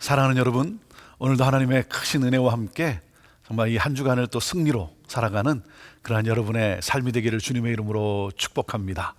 사랑하는 여러분, 오늘도 하나님의 크신 은혜와 함께 정말 이 한 주간을 또 승리로 살아가는 그러한 여러분의 삶이 되기를 주님의 이름으로 축복합니다.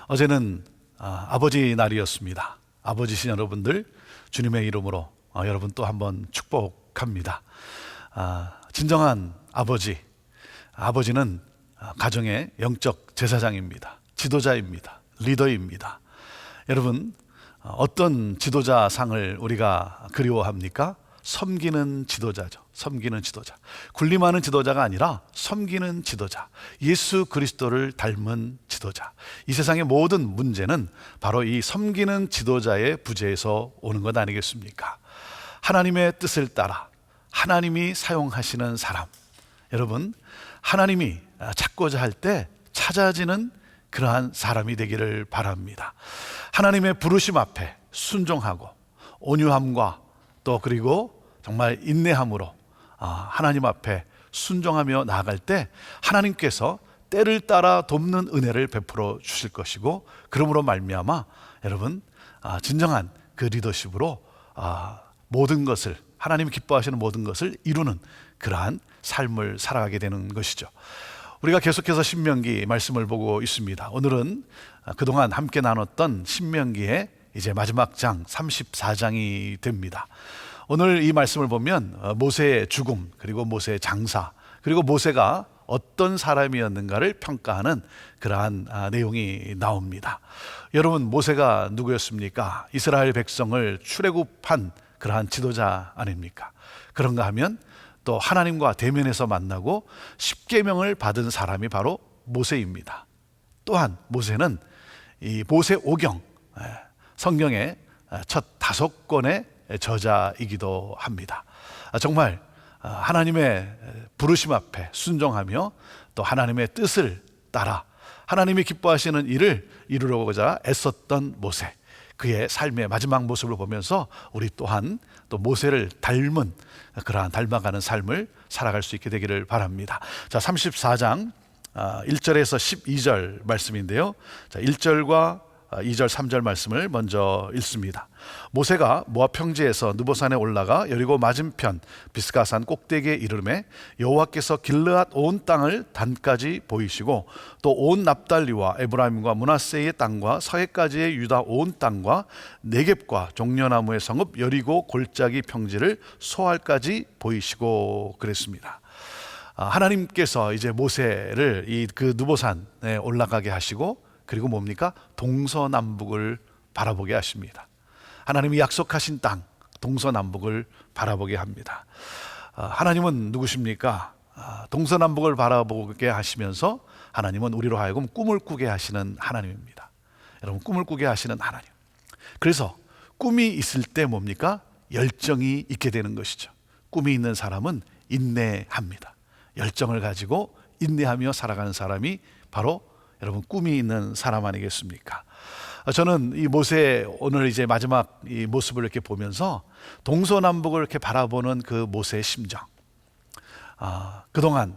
어제는 아버지 날이었습니다. 아버지신 여러분들 주님의 이름으로 여러분 또 한번 축복합니다. 진정한 아버지는 가정의 영적 제사장입니다. 지도자입니다. 리더입니다. 여러분, 어떤 지도자 상을 우리가 그리워합니까? 섬기는 지도자죠. 섬기는 지도자. 군림하는 지도자가 아니라 섬기는 지도자. 예수 그리스도를 닮은 지도자. 이 세상의 모든 문제는 바로 이 섬기는 지도자의 부재에서 오는 것 아니겠습니까? 하나님의 뜻을 따라 하나님이 사용하시는 사람. 여러분, 하나님이 찾고자 할 때 찾아지는 그러한 사람이 되기를 바랍니다. 하나님의 부르심 앞에 순종하고 온유함과 또 그리고 정말 인내함으로 하나님 앞에 순종하며 나아갈 때 하나님께서 때를 따라 돕는 은혜를 베풀어 주실 것이고, 그러므로 말미암아 여러분 진정한 그 리더십으로 모든 것을, 하나님이 기뻐하시는 모든 것을 이루는 그러한 삶을 살아가게 되는 것이죠. 우리가 계속해서 신명기 말씀을 보고 있습니다. 오늘은 그동안 함께 나눴던 신명기의 이제 마지막 장 34장이 됩니다. 오늘 이 말씀을 보면 모세의 죽음, 그리고 모세의 장사, 그리고 모세가 어떤 사람이었는가를 평가하는 그러한 내용이 나옵니다. 여러분, 모세가 누구였습니까? 이스라엘 백성을 출애굽한 그러한 지도자 아닙니까? 그런가 하면 또 하나님과 대면에서 만나고 십계명을 받은 사람이 바로 모세입니다. 또한 모세는 이 모세오경, 성경의 첫 5권의 저자이기도 합니다. 정말 하나님의 부르심 앞에 순종하며 또 하나님의 뜻을 따라 하나님이 기뻐하시는 일을 이루려고자 애썼던 모세, 그의 삶의 마지막 모습을 보면서 우리 또한 또 모세를 닮은 그러한 닮아가는 삶을 살아갈 수 있게 되기를 바랍니다. 자, 34장 1절에서 12절 말씀인데요. 자, 1절과 2절 3절 말씀을 먼저 읽습니다. 모세가 모압 평지에서 느보산에 올라가 여리고 맞은편 비스가산 꼭대기에 이르매 여호와께서 길르앗 온 땅을 단까지 보이시고 또 온 납달리와 에브라임과 므낫세의 땅과 서해까지의 유다 온 땅과 네겝과 종려나무의 성읍 여리고 골짜기 평지를 소알까지 보이시고 그랬습니다. 하나님께서 이제 모세를 이 그 느보산에 올라가게 하시고, 그리고 뭡니까? 동서남북을 바라보게 하십니다. 하나님이 약속하신 땅 동서남북을 바라보게 합니다. 하나님은 누구십니까? 동서남북을 바라보게 하시면서 하나님은 우리로 하여금 꿈을 꾸게 하시는 하나님입니다. 여러분, 꿈을 꾸게 하시는 하나님. 그래서 꿈이 있을 때 뭡니까? 열정이 있게 되는 것이죠. 꿈이 있는 사람은 인내합니다. 열정을 가지고 인내하며 살아가는 사람이 바로 여러분 꿈이 있는 사람 아니겠습니까? 저는 이 모세 오늘 이제 마지막 이 모습을 이렇게 보면서 동서남북을 이렇게 바라보는 그 모세의 심정, 그동안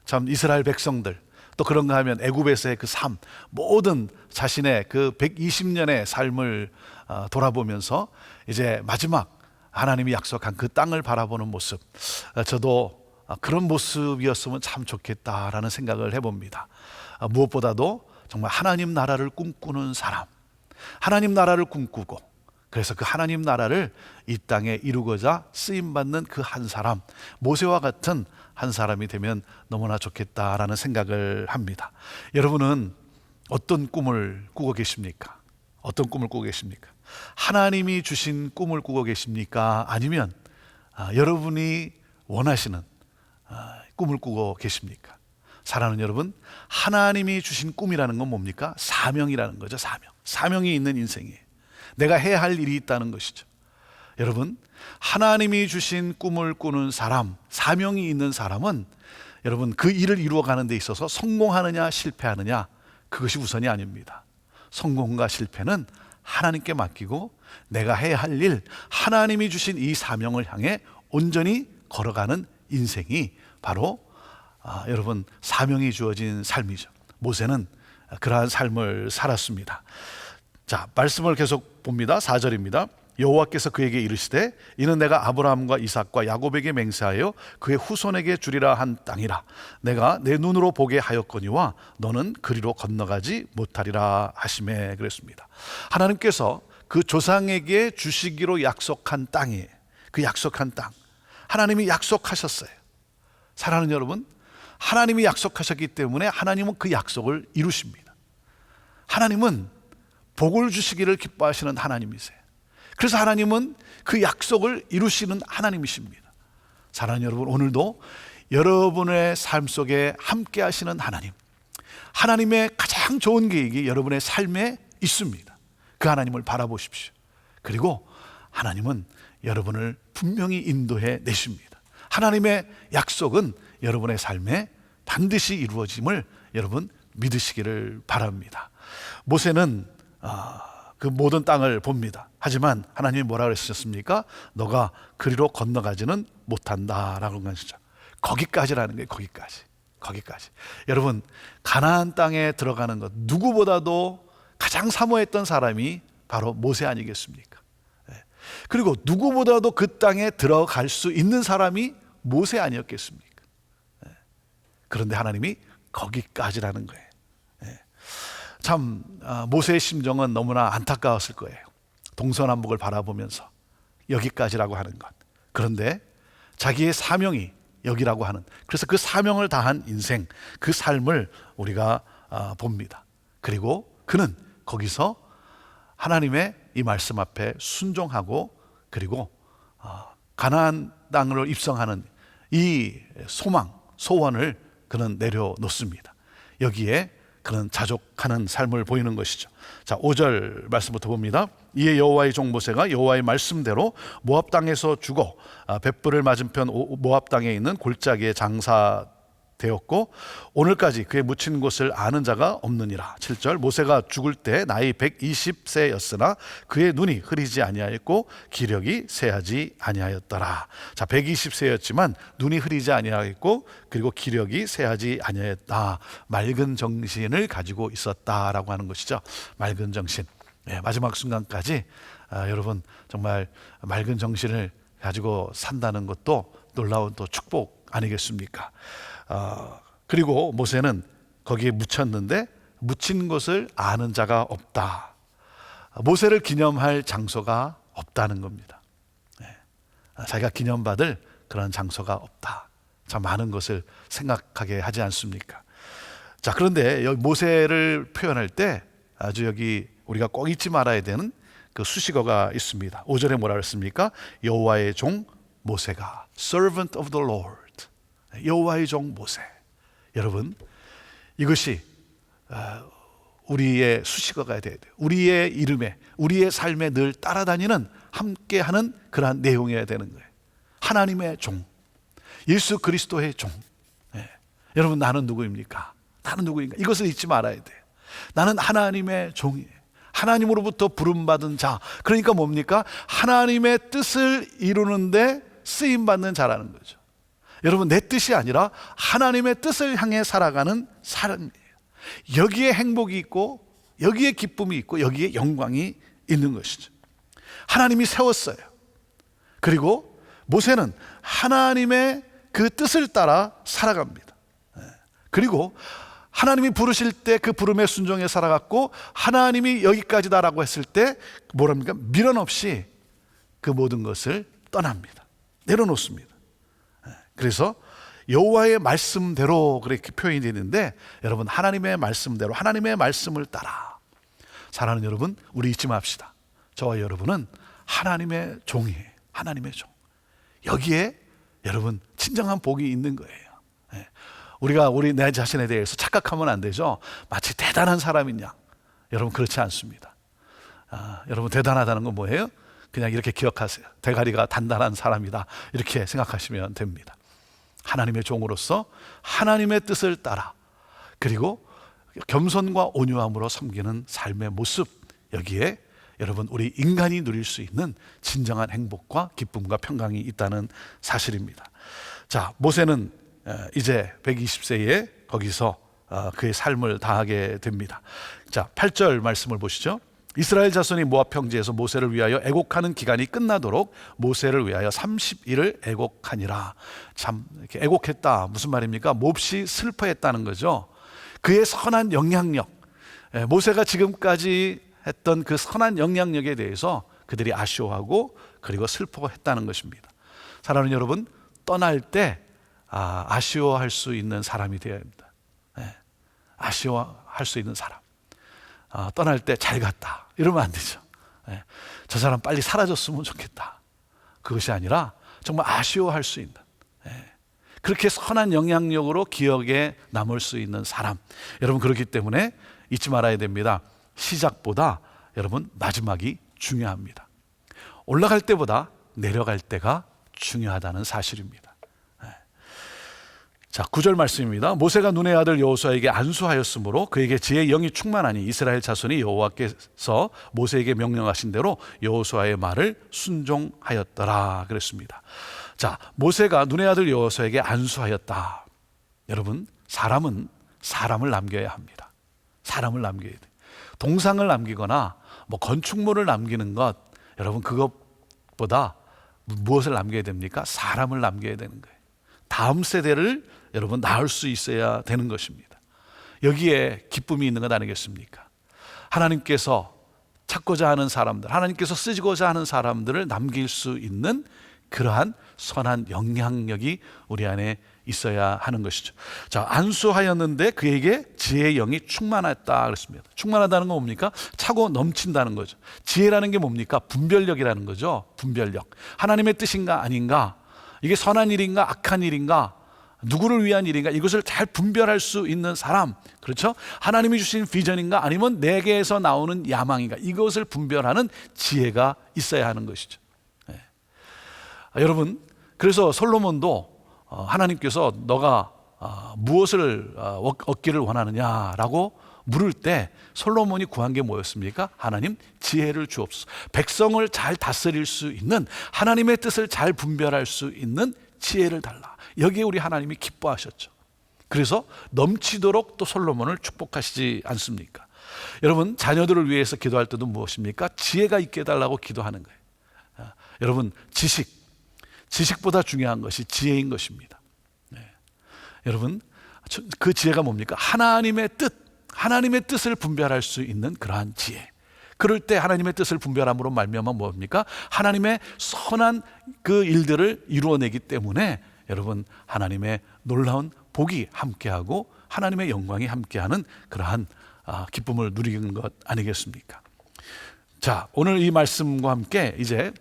참 이스라엘 백성들, 또 그런가 하면 애굽에서의 그 삶, 모든 자신의 그 120년의 삶을 돌아보면서 이제 마지막 하나님이 약속한 그 땅을 바라보는 모습, 저도 그런 모습이었으면 참 좋겠다라는 생각을 해봅니다. 무엇보다도 정말 하나님 나라를 꿈꾸는 사람, 하나님 나라를 꿈꾸고 그래서 그 하나님 나라를 이 땅에 이루고자 쓰임받는 그 한 사람, 모세와 같은 한 사람이 되면 너무나 좋겠다라는 생각을 합니다. 여러분은 어떤 꿈을 꾸고 계십니까? 어떤 꿈을 꾸고 계십니까? 하나님이 주신 꿈을 꾸고 계십니까? 아니면 여러분이 원하시는 꿈을 꾸고 계십니까? 사랑하는 여러분, 하나님이 주신 꿈이라는 건 뭡니까? 사명이라는 거죠. 사명이 있는 인생이에요. 내가 해야 할 일이 있다는 것이죠. 여러분, 하나님이 주신 꿈을 꾸는 사람, 사명이 있는 사람은 여러분 그 일을 이루어가는 데 있어서 성공하느냐 실패하느냐, 그것이 우선이 아닙니다. 성공과 실패는 하나님께 맡기고 내가 해야 할 일, 하나님이 주신 이 사명을 향해 온전히 걸어가는 인생이 바로 여러분 사명이 주어진 삶이죠. 모세는 그러한 삶을 살았습니다. 자, 말씀을 계속 봅니다. 4절입니다. 여호와께서 그에게 이르시되 이는 내가 아브라함과 이삭과 야곱에게 맹세하여 그의 후손에게 주리라 한 땅이라. 내가 내 눈으로 보게 하였거니와 너는 그리로 건너가지 못하리라 하시매. 그랬습니다. 하나님께서 그 조상에게 주시기로 약속한 땅이에요. 그 약속한 땅, 하나님이 약속하셨어요. 사랑하는 여러분, 하나님이 약속하셨기 때문에 하나님은 그 약속을 이루십니다. 하나님은 복을 주시기를 기뻐하시는 하나님이세요. 그래서 하나님은 그 약속을 이루시는 하나님이십니다. 사랑하는 여러분, 오늘도 여러분의 삶 속에 함께 하시는 하나님, 하나님의 가장 좋은 계획이 여러분의 삶에 있습니다. 그 하나님을 바라보십시오. 그리고 하나님은 여러분을 분명히 인도해 내십니다. 하나님의 약속은 여러분의 삶에 반드시 이루어짐을 여러분 믿으시기를 바랍니다. 모세는 그 모든 땅을 봅니다. 하지만 하나님이 뭐라 그러셨습니까? 너가 그리로 건너가지는 못한다라고 한 것이죠. 거기까지라는 거예요. 거기까지. 여러분, 가나안 땅에 들어가는 것, 누구보다도 가장 사모했던 사람이 바로 모세 아니겠습니까? 그리고 누구보다도 그 땅에 들어갈 수 있는 사람이 모세 아니었겠습니까? 그런데 하나님이 거기까지라는 거예요. 참 모세의 심정은 너무나 안타까웠을 거예요. 동서남북을 바라보면서 여기까지라고 하는 것. 그런데 자기의 사명이 여기라고 하는, 그래서 그 사명을 다한 인생, 그 삶을 우리가 봅니다. 그리고 그는 거기서 하나님의 이 말씀 앞에 순종하고, 그리고 가나안 땅으로 입성하는 이 소망, 소원을 그는 내려놓습니다. 여기에 그는 자족하는 삶을 보이는 것이죠. 자, 5절 말씀부터 봅니다. 이에 여호와의 종 모세가 여호와의 말씀대로 모압 땅에서 죽어 벳불을 맞은편 모압 땅에 있는 골짜기에 장사되었고 오늘까지 그의 묻힌 곳을 아는 자가 없느니라. 7절 모세가 죽을 때 나이 120세였으나 그의 눈이 흐리지 아니하였고 기력이 쇠하지 아니하였더라. 자, 120세였지만 눈이 흐리지 아니하였고 그리고 기력이 쇠하지 아니하였다. 맑은 정신을 가지고 있었다라고 하는 것이죠. 맑은 정신. 네, 마지막 순간까지 여러분 정말 맑은 정신을 가지고 산다는 것도 놀라운 또 축복 아니겠습니까? 그리고 모세는 거기에 묻혔는데 묻힌 것을 아는 자가 없다. 모세를 기념할 장소가 없다는 겁니다. 자기가 기념받을 그런 장소가 없다. 참 많은 것을 생각하게 하지 않습니까? 자, 그런데 여기 모세를 표현할 때 아주 여기 우리가 꼭 잊지 말아야 되는 그 수식어가 있습니다. 5절에 뭐라 그랬습니까? 여호와의 종 모세가 servant of the Lord. 여호와의 종 모세. 여러분, 이것이 우리의 수식어가 돼야 돼요. 우리의 이름에, 우리의 삶에 늘 따라다니는, 함께하는 그러한 내용이어야 되는 거예요. 하나님의 종, 예수 그리스도의 종. 여러분, 나는 누구입니까? 나는 누구인가? 이것을 잊지 말아야 돼요. 나는 하나님의 종이에요. 하나님으로부터 부름받은 자. 그러니까 뭡니까? 하나님의 뜻을 이루는데 쓰임받는 자라는 거죠. 여러분, 내 뜻이 아니라 하나님의 뜻을 향해 살아가는 사람이에요. 여기에 행복이 있고 여기에 기쁨이 있고 여기에 영광이 있는 것이죠. 하나님이 세웠어요. 그리고 모세는 하나님의 그 뜻을 따라 살아갑니다. 그리고 하나님이 부르실 때 그 부름에 순종해 살아갔고 하나님이 여기까지다라고 했을 때 뭐랍니까? 미련 없이 그 모든 것을 떠납니다. 내려놓습니다. 그래서 여호와의 말씀대로 그렇게 표현이 되는데 여러분, 하나님의 말씀대로 하나님의 말씀을 따라 사랑하는 여러분, 우리 잊지 맙시다. 저와 여러분은 하나님의 종이에요. 하나님의 종. 여기에 여러분 진정한 복이 있는 거예요. 우리가 내 자신에 대해서 착각하면 안 되죠. 마치 대단한 사람인 양. 여러분, 그렇지 않습니다. 여러분, 대단하다는 건 뭐예요? 그냥 이렇게 기억하세요. 대가리가 단단한 사람이다. 이렇게 생각하시면 됩니다. 하나님의 종으로서 하나님의 뜻을 따라 그리고 겸손과 온유함으로 섬기는 삶의 모습, 여기에 여러분 우리 인간이 누릴 수 있는 진정한 행복과 기쁨과 평강이 있다는 사실입니다. 자, 모세는 이제 120세에 거기서 그의 삶을 다하게 됩니다. 자, 8절 말씀을 보시죠. 이스라엘 자손이 모압 평지에서 모세를 위하여 애곡하는 기간이 끝나도록 모세를 위하여 30일을 애곡하니라. 참 이렇게 애곡했다 무슨 말입니까? 몹시 슬퍼했다는 거죠. 그의 선한 영향력, 모세가 지금까지 했던 그 선한 영향력에 대해서 그들이 아쉬워하고 그리고 슬퍼했다는 것입니다. 사랑하는 여러분, 떠날 때 아쉬워할 수 있는 사람이 되어야 합니다. 아쉬워할 수 있는 사람. 떠날 때 잘 갔다 이러면 안 되죠. 저 사람 빨리 사라졌으면 좋겠다. 그것이 아니라 정말 아쉬워할 수 있는, 그렇게 선한 영향력으로 기억에 남을 수 있는 사람. 여러분, 그렇기 때문에 잊지 말아야 됩니다. 시작보다 여러분 마지막이 중요합니다. 올라갈 때보다 내려갈 때가 중요하다는 사실입니다. 자, 9절 말씀입니다. 모세가 눈의 아들 여호수아에게 안수하였으므로 그에게 지혜의 영이 충만하니 이스라엘 자손이 여호와께서 모세에게 명령하신 대로 여호수아의 말을 순종하였더라 그랬습니다. 자, 모세가 눈의 아들 여호수아에게 안수하였다. 여러분, 사람은 사람을 남겨야 합니다. 사람을 남겨야 돼요. 동상을 남기거나 건축물을 남기는 것, 여러분 그것보다 무엇을 남겨야 됩니까? 사람을 남겨야 되는 거예요. 다음 세대를 여러분 낳을 수 있어야 되는 것입니다. 여기에 기쁨이 있는 것 아니겠습니까? 하나님께서 찾고자 하는 사람들, 하나님께서 쓰고자 하는 사람들을 남길 수 있는 그러한 선한 영향력이 우리 안에 있어야 하는 것이죠. 자, 안수하였는데 그에게 지혜의 영이 충만했다 그랬습니다. 충만하다는 건 뭡니까? 차고 넘친다는 거죠. 지혜라는 게 뭡니까? 분별력이라는 거죠. 분별력. 하나님의 뜻인가 아닌가? 이게 선한 일인가 악한 일인가? 누구를 위한 일인가? 이것을 잘 분별할 수 있는 사람, 그렇죠? 하나님이 주신 비전인가 아니면 내게에서 나오는 야망인가? 이것을 분별하는 지혜가 있어야 하는 것이죠. 여러분, 그래서 솔로몬도 하나님께서 너가 무엇을 얻기를 원하느냐라고 물을 때 솔로몬이 구한 게 뭐였습니까? 하나님, 지혜를 주옵소서. 백성을 잘 다스릴 수 있는, 하나님의 뜻을 잘 분별할 수 있는 지혜를 달라. 여기에 우리 하나님이 기뻐하셨죠. 그래서 넘치도록 또 솔로몬을 축복하시지 않습니까? 여러분, 자녀들을 위해서 기도할 때도 무엇입니까? 지혜가 있게 해달라고 기도하는 거예요. 여러분, 지식보다 중요한 것이 지혜인 것입니다. 여러분, 그 지혜가 뭡니까? 하나님의 뜻을 분별할 수 있는 그러한 지혜. 그럴 때 하나님의 뜻을 분별함으로 말미암아 뭡니까? 하나님의 선한 그 일들을 이루어내기 때문에 여러분, 하나님의 놀라운 복이 함께하고 하나님의 영광이 함께하는 그러한 기쁨을 누리는 것 아니겠습니까? 자, 오늘 이 말씀과 함께 이제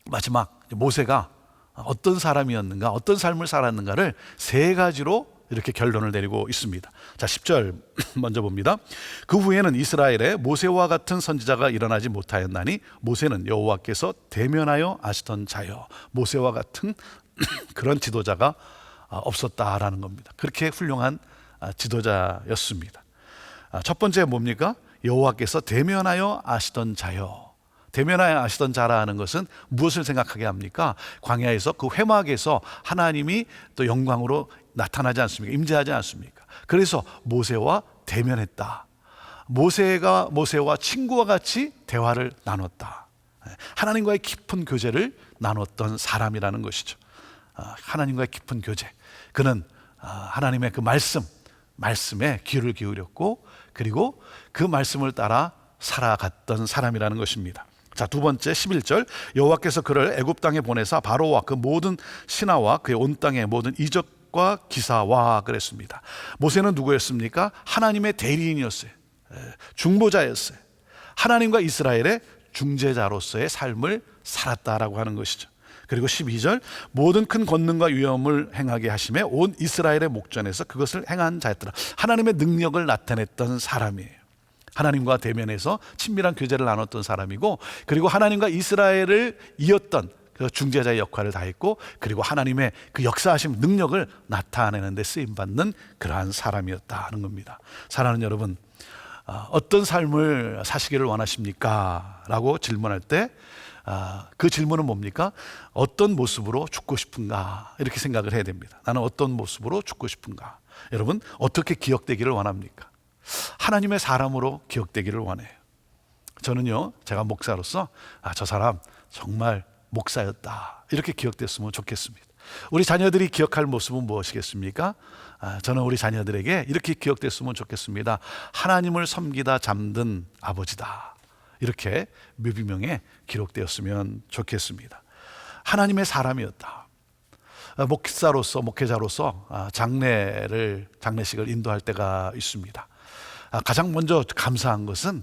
마지막 모세가 어떤 사람이었는가, 어떤 삶을 살았는가를 세 가지로 이렇게 결론을 내리고 있습니다. 자, 10절 먼저 봅니다. 그 후에는 이스라엘에 모세와 같은 선지자가 일어나지 못하였나니 모세는 여호와께서 대면하여 아시던 자여. 모세와 같은 그런 지도자가 없었다라는 겁니다. 그렇게 훌륭한 지도자였습니다. 첫 번째 뭡니까? 여호와께서 대면하여 아시던 자여. 대면하여 아시던 자라는 것은 무엇을 생각하게 합니까? 광야에서 그 회막에서 하나님이 또 영광으로 나타나지 않습니까? 임재하지 않습니까? 그래서 모세와 대면했다. 모세와 친구와 같이 대화를 나눴다. 하나님과의 깊은 교제를 나눴던 사람이라는 것이죠. 하나님과의 깊은 교제. 그는 하나님의 그 말씀에 귀를 기울였고, 그리고 그 말씀을 따라 살아갔던 사람이라는 것입니다. 자, 두 번째 11절, 여호와께서 그를 애굽 땅에 보내사 바로와 그 모든 신하와 그의 온 땅의 모든 이적과 기사와 그랬습니다. 모세는 누구였습니까? 하나님의 대리인이었어요. 중보자였어요. 하나님과 이스라엘의 중재자로서의 삶을 살았다라고 하는 것이죠. 그리고 12절, 모든 큰 권능과 위엄을 행하게 하심에 온 이스라엘의 목전에서 그것을 행한 자였더라. 하나님의 능력을 나타냈던 사람이에요. 하나님과 대면해서 친밀한 교제를 나눴던 사람이고, 그리고 하나님과 이스라엘을 이었던 그 중재자의 역할을 다했고, 그리고 하나님의 그 역사하심 능력을 나타내는 데 쓰임받는 그러한 사람이었다는 겁니다. 사랑하는 여러분, 어떤 삶을 사시기를 원하십니까? 라고 질문할 때 그 질문은 뭡니까? 어떤 모습으로 죽고 싶은가? 이렇게 생각을 해야 됩니다. 나는 어떤 모습으로 죽고 싶은가? 여러분, 어떻게 기억되기를 원합니까? 하나님의 사람으로 기억되기를 원해요. 저는요, 제가 목사로서 저 사람 정말 목사였다, 이렇게 기억됐으면 좋겠습니다. 우리 자녀들이 기억할 모습은 무엇이겠습니까? 저는 우리 자녀들에게 이렇게 기억됐으면 좋겠습니다. 하나님을 섬기다 잠든 아버지다, 이렇게 묘비명에 기록되었으면 좋겠습니다. 하나님의 사람이었다. 목사로서, 목회자로서 장례식을 인도할 때가 있습니다. 가장 먼저 감사한 것은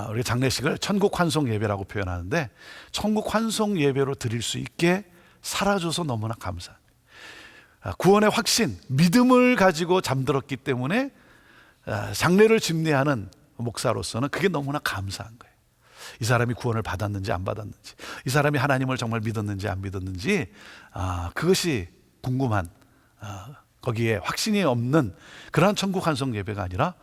우리 장례식을 천국 환송 예배라고 표현하는데, 천국 환송 예배로 드릴 수 있게 살아줘서 너무나 감사합니다. 구원의 확신, 믿음을 가지고 잠들었기 때문에 장례를 집례하는 목사로서는 그게 너무나 감사한 거예요. 이 사람이 구원을 받았는지 안 받았는지, 이 사람이 하나님을 정말 믿었는지 안 믿었는지, 그것이 궁금한, 거기에 확신이 없는 그러한 천국 환송 예배가 아니라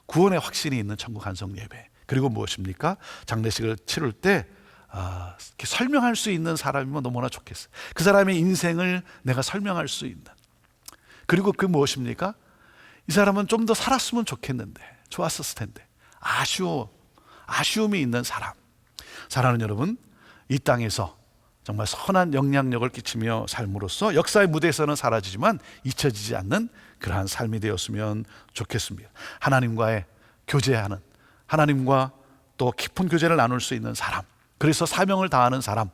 구원의 확신이 있는 천국 환송 예배. 그리고 무엇입니까? 장례식을 치를 때 이렇게 설명할 수 있는 사람이면 너무나 좋겠어요. 그 사람의 인생을 내가 설명할 수 있는. 그리고 그 무엇입니까? 이 사람은 좀 더 살았으면 좋겠는데, 좋았었을 텐데, 아쉬움이 있는 사람. 사랑하는 여러분, 이 땅에서 정말 선한 영향력을 끼치며 삶으로써 역사의 무대에서는 사라지지만 잊혀지지 않는 그러한 삶이 되었으면 좋겠습니다. 하나님과의 교제하는, 하나님과 또 깊은 교제를 나눌 수 있는 사람, 그래서 사명을 다하는 사람.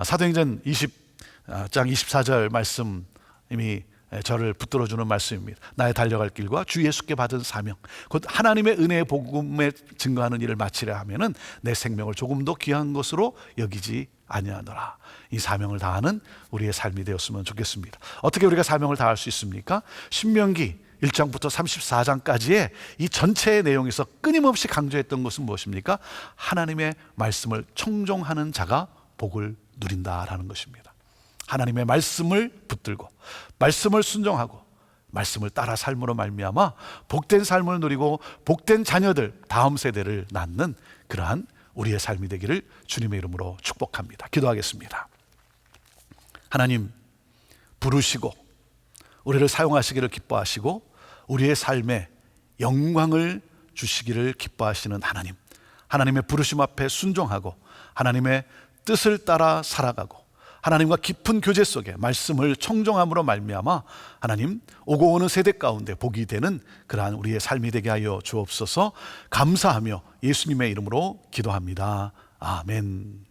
사도행전 20장 24절 말씀이 저를 붙들어주는 말씀입니다. 나의 달려갈 길과 주 예수께 받은 사명, 곧 하나님의 은혜의 복음에 증거하는 일을 마치려 하면은 내 생명을 조금도 귀한 것으로 여기지 아니하노라. 이 사명을 다하는 우리의 삶이 되었으면 좋겠습니다. 어떻게 우리가 사명을 다할 수 있습니까? 신명기 1장부터 34장까지의 이 전체의 내용에서 끊임없이 강조했던 것은 무엇입니까? 하나님의 말씀을 청종하는 자가 복을 누린다라는 것입니다. 하나님의 말씀을 붙들고 말씀을 순종하고 말씀을 따라 삶으로 말미암아 복된 삶을 누리고 복된 자녀들, 다음 세대를 낳는 그러한 우리의 삶이 되기를 주님의 이름으로 축복합니다. 기도하겠습니다. 하나님, 부르시고 우리를 사용하시기를 기뻐하시고 우리의 삶에 영광을 주시기를 기뻐하시는 하나님, 하나님의 부르심 앞에 순종하고 하나님의 뜻을 따라 살아가고 하나님과 깊은 교제 속에 말씀을 청종함으로 말미암아 하나님, 오고 오는 세대 가운데 복이 되는 그러한 우리의 삶이 되게 하여 주옵소서. 감사하며 예수님의 이름으로 기도합니다. 아멘.